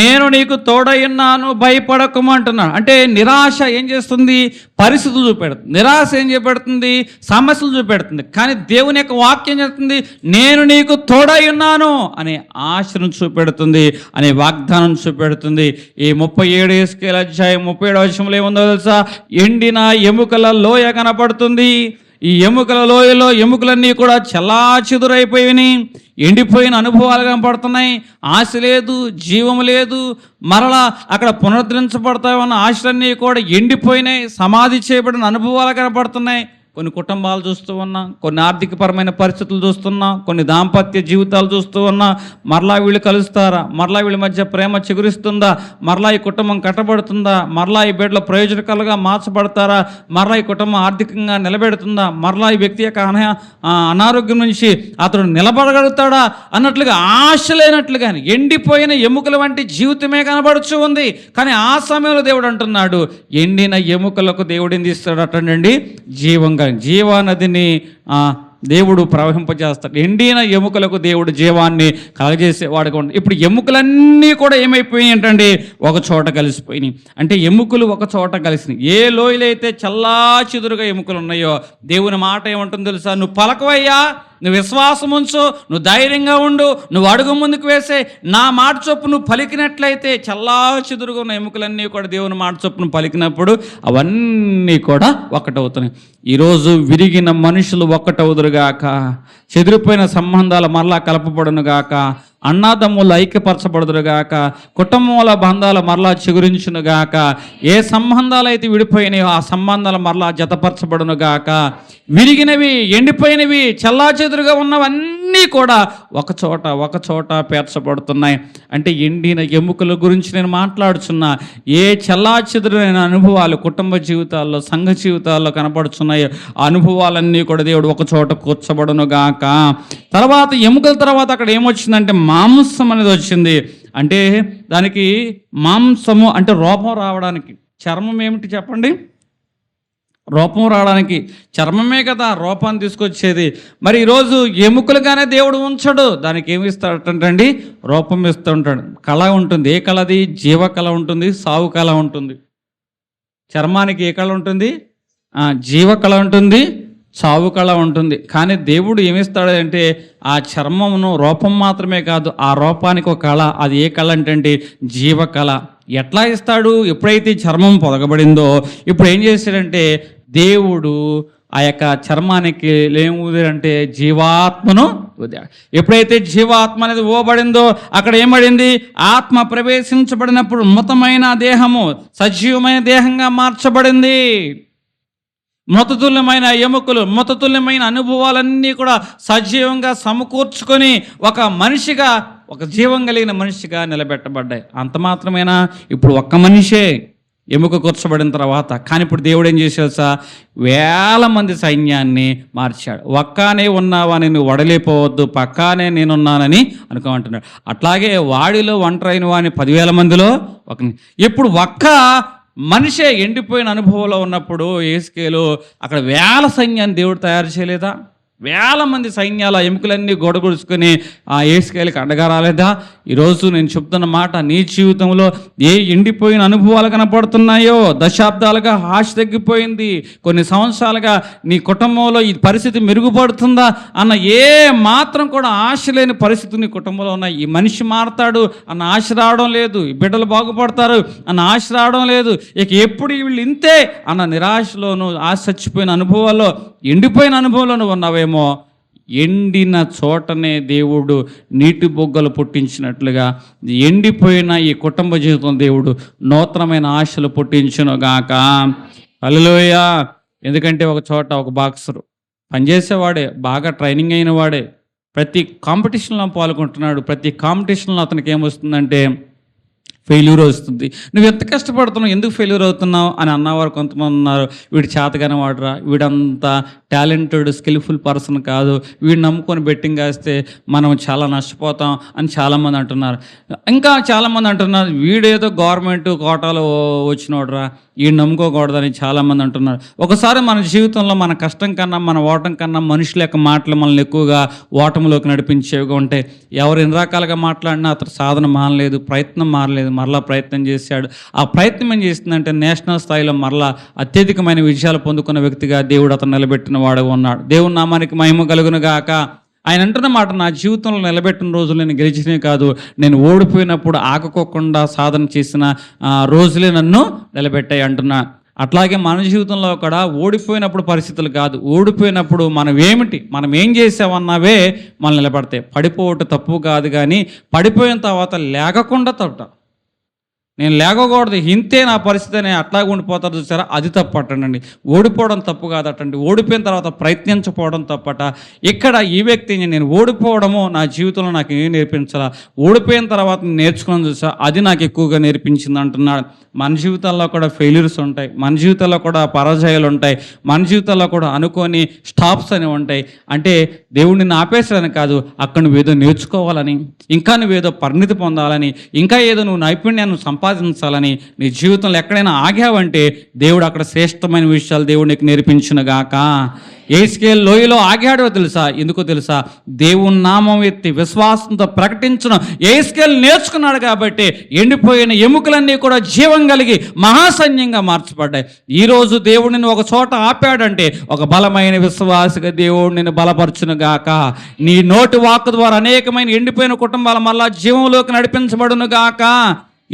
నేను నీకు తోడై ఉన్నాను, భయపడకము అంటున్నాను. అంటే నిరాశ ఏం చేస్తుంది? పరిస్థితులు చూపెడుతుంది. నిరాశ ఏం చూపెడుతుంది? సమస్యలు చూపెడుతుంది. కానీ దేవుని యొక్క వాక్యం చెప్తుంది, నేను నీకు తోడై ఉన్నాను అనే ఆశను చూపెడుతుంది, అనే వాగ్దానం చూపెడుతుంది. ఈ 37 యేసకేలు అధ్యాయం 37వ వచనంలో ఏముందో తెలుసా? ఎండిన ఎముకల లోయ కనపడుతుంది. ఈ ఎముకల లోయలో ఎముకలన్నీ కూడా చెల్లాచెదురైపోయినాయి, ఎండిపోయిన అనుభవాలు కనపడుతున్నాయి. ఆశ లేదు, జీవం లేదు. మరలా అక్కడ పునరుద్ధరించబడతాయన్న ఆశలన్నీ కూడా ఎండిపోయినాయి, సమాధి చేయబడిన అనుభవాలు కనపడుతున్నాయి. కొన్ని కుటుంబాలు చూస్తూ ఉన్నాం, కొన్ని ఆర్థికపరమైన పరిస్థితులు చూస్తున్నాం, కొన్ని దాంపత్య జీవితాలు చూస్తూ ఉన్నాం. మరలా వీళ్ళు కలుస్తారా? మరలా వీళ్ళ మధ్య ప్రేమ చిగురిస్తుందా? మరలా ఈ కుటుంబం కట్టబడుతుందా? మరలా ఈ బిడ్డలు ప్రయోజనకాలుగా మార్చబడతారా? మరలా ఈ కుటుంబం ఆర్థికంగా నిలబెడుతుందా? మరలా ఈ వ్యక్తి యొక్క అనారోగ్యం నుంచి అతడు నిలబడగలుగుతాడా అన్నట్లుగా ఆశ లేనట్లుగాని ఎండిపోయిన ఎముకల వంటి జీవితమే కనబడుచు ఉంది. కానీ ఆ సమయంలో దేవుడు అంటున్నాడు, ఎండిన ఎముకలకు దేవుడు ఏం తీస్తాడు అటండి? జీవంగా, జీవానదిని దేవుడు ప్రవహింపజేస్తాడు. ఎండిన ఎముకలకు దేవుడు జీవాన్ని కలగజేసేవాడుగా ఉంటాడు. ఇప్పుడు ఎముకలన్నీ కూడా ఏమైపోయినాయి అంటండి? ఒక చోట కలిసిపోయినాయి. అంటే ఎముకలు ఒక చోట కలిసినాయి. ఏ లోయలు అయితే చల్లా చెదురుగా ఎముకలు ఉన్నాయో దేవుని మాట ఏమంటుందో తెలుసా? నువ్వు పలకవయ్యా, నువ్వు విశ్వాసం ఉంచు, నువ్వు ధైర్యంగా ఉండు, నువ్వు అడుగు ముందుకు వేసే, నా మాట చొప్పు నువ్వు పలికినట్లయితే చల్లా చెదురుగా ఉన్న ఎముకలన్నీ కూడా దేవుని మాట చొప్పును పలికినప్పుడు అవన్నీ కూడా ఒక్కటవుతున్నాయి. ఈరోజు విరిగిన మనుషులు ఒక్కటవుదురుగాక, చెదిరిపోయిన సంబంధాలు మరలా కలపబడునుగాక, అన్నాదమ్ములు ఐక్యపరచబడుదురుగాక, కుటుంబంలో బంధాలు మరలా చిగురించునుగాక, ఏ సంబంధాలు అయితే విడిపోయినాయో ఆ సంబంధాలు మరలా జతపరచబడునుగాక, విరిగినవి ఎండిపోయినవి చెల్లాచెదురుగా ఉన్నవన్నీ కూడా ఒక చోట పేర్చబడుతున్నాయి. అంటే ఎండిన ఎముకల గురించి నేను మాట్లాడుచున్నా. ఏ చెల్లాచెదురైన అనుభవాలు కుటుంబ జీవితాల్లో సంఘ జీవితాల్లో కనపడుచున్నాయో ఆ అనుభవాలన్నీ కూడా దేవుడు ఒక చోట కూర్చబడునుగాక. తర్వాత ఎముకల తర్వాత అక్కడ ఏమొచ్చిందంటే మాంసం అనేది వచ్చింది. అంటే దానికి మాంసము అంటే రూపం రావడానికి, చర్మం ఏమిటి చెప్పండి? రూపం రావడానికి చర్మమే కదా రూపాన్ని తీసుకొచ్చేది. మరి ఈరోజు ఎముకలుగానే దేవుడు ఉంచడు, దానికి ఏమి ఇస్తాడంటండి? రూపం ఇస్తూ ఉంటాడు. కళ ఉంటుంది. ఏ కళది? జీవ కళ ఉంటుంది, సావు కళ ఉంటుంది. చర్మానికి ఏ కళ ఉంటుంది? జీవ కళ ఉంటుంది, చావు కళ ఉంటుంది. కానీ దేవుడు ఏమిస్తాడంటే ఆ చర్మమును రూపం మాత్రమే కాదు, ఆ రూపానికి ఒక కళ. అది ఏ కళ అంటే జీవ కళ. ఎట్లా ఇస్తాడు? ఎప్పుడైతే చర్మం పొదగబడిందో ఇప్పుడు ఏం చేశాడంటే దేవుడు ఆ యొక్క చర్మానికి ఏం ఊదాడంటే జీవాత్మను ఊదాడు. ఎప్పుడైతే జీవాత్మ అనేది ఊబడిందో అక్కడ ఏమడింది? ఆత్మ ప్రవేశించబడినప్పుడు మృతమైన దేహము సజీవమైన దేహంగా మార్చబడింది. మృతతుల్యమైన ఎముకలు, మృతతుల్యమైన అనుభవాలన్నీ కూడా సజీవంగా సమకూర్చుకొని ఒక మనిషిగా, ఒక జీవం కలిగిన మనిషిగా నిలబెట్టబడ్డాయి. అంత మాత్రమేనా? ఇప్పుడు ఒక్క మనిషే ఎముక కూర్చబడిన తర్వాత. కానీ ఇప్పుడు దేవుడు ఏం చేశాడు సార్? వేల మంది సైన్యాన్ని మార్చాడు. ఒక్కనే ఉన్నావని నువ్వు వడలేపోవద్దు, పక్కానే నేనున్నానని అనుకోమంటున్నాడు. అట్లాగే వాడిలో ఒంటరైన వాడిని 10,000 మందిలో ఒక. ఇప్పుడు ఒక్క మనిషే ఎండిపోయిన అనుభవంలో ఉన్నప్పుడు యేసుకేలు అక్కడ వేల సైన్యాన్ని దేవుడు తయారు చేయలేదా? వేల మంది సైన్యాల ఎముకలన్నీ గొడగొడుచుకొని ఆ యేసుకేలుకి అండగా రాలేదా? ఈరోజు నేను చెప్తున్న మాట, నీ జీవితంలో ఏ ఎండిపోయిన అనుభవాలు కనపడుతున్నాయో, దశాబ్దాలుగా ఆశ తగ్గిపోయింది, కొన్ని సంవత్సరాలుగా నీ కుటుంబంలో ఈ పరిస్థితి మెరుగుపడుతుందా అన్న ఏ మాత్రం కూడా ఆశ లేని పరిస్థితి నీ కుటుంబంలో ఉన్నాయి. ఈ మనిషి మారతాడు అన్న ఆశ రావడం లేదు, ఈ బిడ్డలు బాగుపడతారు అన్న ఆశ రావడం లేదు, ఇక ఎప్పుడు వీళ్ళు ఇంతే అన్న నిరాశలోను, ఆశ చచ్చిపోయిన అనుభవాల్లో, ఎండిపోయిన అనుభవంలో నువ్వు ఉన్నావేమో. ఎండిన చోటనే దేవుడు నీటి బొగ్గలు పుట్టించినట్లుగా ఎండిపోయిన ఈ కుటుంబ జీవితం దేవుడు నూతనమైన ఆశలు పుట్టించునుగాక. హల్లెలూయా. ఎందుకంటే ఒక చోట ఒక బాక్సరు పనిచేసేవాడే, బాగా ట్రైనింగ్ అయిన వాడే, ప్రతి కాంపిటీషన్లో పాల్గొంటున్నాడు. ప్రతి కాంపిటీషన్లో అతనికి ఏమొస్తుందంటే ఫెయిల్యూర్ వస్తుంది. నువ్వు ఎంత కష్టపడుతున్నావు, ఎందుకు ఫెయిల్యూర్ అవుతున్నావు అని అన్నవారు కొంతమంది ఉన్నారు. వీడు చేతగానే వాడరా, వీడంతా టాలెంటెడ్ స్కిల్ఫుల్ పర్సన్ కాదు, వీడిని నమ్ముకొని బెట్టింగ్ వేస్తే మనం చాలా నష్టపోతాం అని చాలామంది అంటున్నారు. ఇంకా చాలామంది అంటున్నారు వీడేదో గవర్నమెంట్ కోటాలో వచ్చినోడరా, వీడిని నమ్ముకోకూడదని చాలామంది అంటున్నారు. ఒకసారి మన జీవితంలో మన కష్టం కన్నా, మన ఓటం కన్నా మనుషుల యొక్క మాటలు మనల్ని ఎక్కువగా ఓటంలోకి నడిపించేవిగా ఉంటాయి. ఎవరు ఎన్ని రకాలుగా మాట్లాడినా అతను సాధన మానలేదు, ప్రయత్నం మారలేదు, మరలా ప్రయత్నం చేశాడు. ఆ ప్రయత్నం ఏం చేస్తుందంటే నేషనల్ స్థాయిలో మరలా అత్యధికమైన విజయాలు పొందుకున్న వ్యక్తిగా దేవుడు అతను నిలబెట్టిన వాడుగా ఉన్నాడు. దేవుని నామానికి మహిమ కలుగును గాక. ఆయన అంటున్న మాట, నా జీవితంలో నిలబెట్టిన రోజులు నేను గెలిచినవి కాదు, నేను ఓడిపోయినప్పుడు ఆగకోకుండా సాధన చేసిన రోజులే నన్ను నిలబెట్టాయి అంటున్నా. అట్లాగే మన జీవితంలో కూడా ఓడిపోయినప్పుడు పరిస్థితులు కాదు, ఓడిపోయినప్పుడు మనం ఏం చేసామన్నవే మనం నిలబడతాయి. పడిపోవటం తప్పు కాదు, కానీ పడిపోయిన తర్వాత లేకుండా తప్ప, నేను లేకూడదు, ఇంతే నా పరిస్థితి అని అట్లాగే ఉండిపోతారు చూసారా, అది తప్పటండి. ఓడిపోవడం తప్పు కాదటండి, ఓడిపోయిన తర్వాత ప్రయత్నించకపోవడం తప్పట. ఇక్కడ ఈ వ్యక్తి నేను ఓడిపోవడము నా జీవితంలో నాకు ఏం నేర్పించాలా, ఓడిపోయిన తర్వాత నేర్చుకుని చూసా, అది నాకు ఎక్కువగా నేర్పించింది అంటున్నాడు. మన జీవితాల్లో కూడా ఫెయిల్యూర్స్ ఉంటాయి, మన జీవితాల్లో కూడా పరాజయాలు ఉంటాయి, మన జీవితాల్లో కూడా అనుకోని స్టాప్స్ అని ఉంటాయి. అంటే దేవుడిని ఆపేసాడని కాదు, అక్కడ నువ్వేదో నేర్చుకోవాలని, ఇంకా నువ్వేదో పరిణితి పొందాలని, ఇంకా ఏదో నువ్వు నైపుణ్యాన్ని సంపాదించాలని నీ జీవితంలో ఎక్కడైనా ఆగావంటే దేవుడు అక్కడ శ్రేష్టమైన విషయాలు దేవుడు నీకు నేర్పించునుగాక. యేసుకేలు లోయలో ఆగాడో తెలుసా? ఎందుకో తెలుసా? దేవుని నామం ఎత్తి విశ్వాసంతో ప్రకటించడం యేసుకేలు నేర్చుకున్నాడు కాబట్టి ఎండిపోయిన ఎముకలన్నీ కూడా జీవం కలిగి మహాసైన్యంగా మార్చబడ్డాయి. ఈరోజు దేవుడు నిన్ను ఒక చోట ఆపాడంటే ఒక బలమైన విశ్వాసగా దేవుడు నిన్ను బలపరచునుగాక. నీ నోటి వాక్కు ద్వారా అనేకమైన ఎండిపోయిన కుటుంబాల మళ్ళా జీవంలోకి నడిపించబడునుగాక.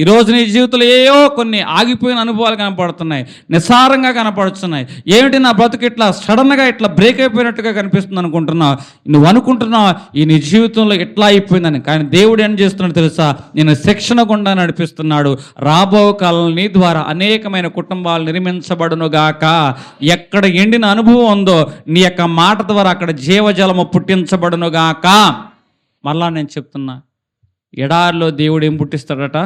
ఈరోజు నీ జీవితంలో ఏవో కొన్ని ఆగిపోయిన అనుభవాలు కనపడుతున్నాయి, నిస్సారంగా కనపడుతున్నాయి. ఏమిటి నా బ్రతుకు ఇట్లా సడన్గా ఇట్లా బ్రేక్ అయిపోయినట్టుగా కనిపిస్తుంది అనుకుంటున్నావు. నువ్వు అనుకుంటున్నావు ఈ నీ జీవితంలో ఇట్లా అయిపోయిందని. కానీ దేవుడు ఏం చేస్తున్నాడు తెలుసా? నేను శిక్షణ గుండా నడిపిస్తున్నాడు. రాబో కాలంలో నీ ద్వారా అనేకమైన కుటుంబాలు నిర్మించబడునుగాక. ఎక్కడ ఎండిన అనుభవం ఉందో నీ యొక్క మాట ద్వారా అక్కడ జీవజలము పుట్టించబడునుగాక. మరలా నేను చెప్తున్నా, ఎడారిలో దేవుడు ఏం పుట్టిస్తాడట?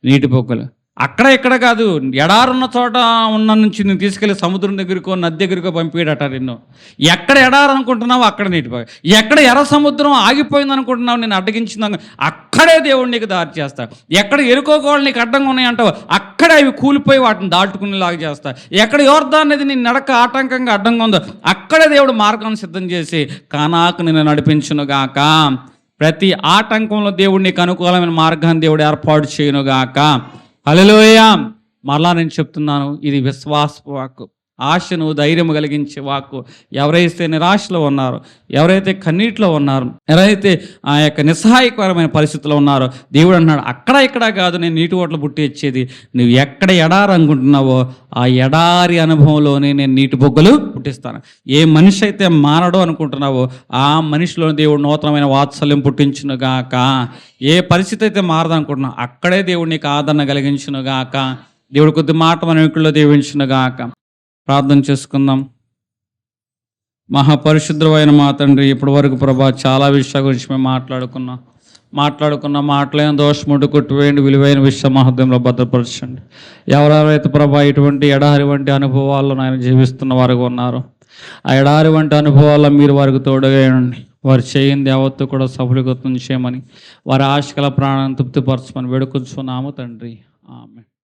నీటి పొక్కులు. అక్కడ ఇక్కడ కాదు, ఎడారున్న చోట ఉన్న నుంచి నేను తీసుకెళ్ళి సముద్రం దగ్గరికో నది దగ్గరికో పంపిడట నిన్ను. ఎక్కడ ఎడారు అనుకుంటున్నావు అక్కడ నీటి పొగ. ఎక్కడ ఎర్ర సముద్రం ఆగిపోయింది అనుకుంటున్నావు, నేను అడ్డగించింది, అక్కడే దేవుడు నీకు దారి చేస్తాడు. ఎక్కడ ఎరుకోగోళ్ళు నీకు అడ్డంగా ఉన్నాయంటావు అక్కడే అవి కూలిపోయి వాటిని దాటుకునేలాగా చేస్తా. ఎక్కడ యోర్దాను అనేది నీ నడక ఆటంకంగా అడ్డంగా ఉందో అక్కడే దేవుడు మార్గాన్ని సిద్ధం చేసి కానాకు నిన్ను నడిపించునుగాక. ప్రతి ఆటంకంలో దేవుడు నీకు అనుకూలమైన మార్గాన్ని దేవుడు ఏర్పాటు చేయనుగాక. హల్లెలూయా. మరలా నేను చెప్తున్నాను, ఇది విశ్వాస వాక్కు, ఆశను ధైర్యం కలిగించే వాక్కు. ఎవరైతే నిరాశలో ఉన్నారో, ఎవరైతే కన్నీటిలో ఉన్నారో, ఎవరైతే ఆ యొక్క నిస్సహాయకరమైన పరిస్థితిలో ఉన్నారో, దేవుడు అన్నాడు అక్కడ ఇక్కడ కాదు నేను నీటి ఓట్లు పుట్టి ఇచ్చేది. నువ్వు ఎక్కడ ఎడారి అనుకుంటున్నావో ఆ ఎడారి అనుభవంలోనే నేను నీటి బొగ్గలు పుట్టిస్తాను. ఏ మనిషి అయితే మారడో అనుకుంటున్నావో ఆ మనిషిలో దేవుడు నూతనమైన వాత్సల్యం పుట్టించునుగాక. ఏ పరిస్థితి అయితే మారదనుకుంటున్నావు అక్కడే దేవుడు నీకు ఆదరణ కలిగించునుగాక. దేవుడు కొద్ది మాట మన వీటిలో దీవించునుగాక. ప్రార్థన చేసుకుందాం. మహాపరిశుద్ధమైన మా తండ్రి, ఇప్పటి వరకు ప్రభా చాలా విషయాల గురించి మేము మాట్లాడుకున్న మాటలైన దోషముడు కొట్టివేయండి, విలువైన విషయం మహోదయంలో భద్రపరచండి. ఎవరెవరైతే ప్రభా ఇటువంటి ఎడారి వంటి అనుభవాల్లో ఆయన జీవిస్తున్న వారుగా ఉన్నారు, ఆ ఎడారి వంటి అనుభవాల్లో మీరు వారికి తోడుగాయండి. వారు చేయింది యావత్తు కూడా సఫలీకృతం చేయమని, వారి ఆశకల ప్రాణాన్ని తృప్తిపరచమని వేడుకొంచున్నాము తండ్రి. ఆమేన్.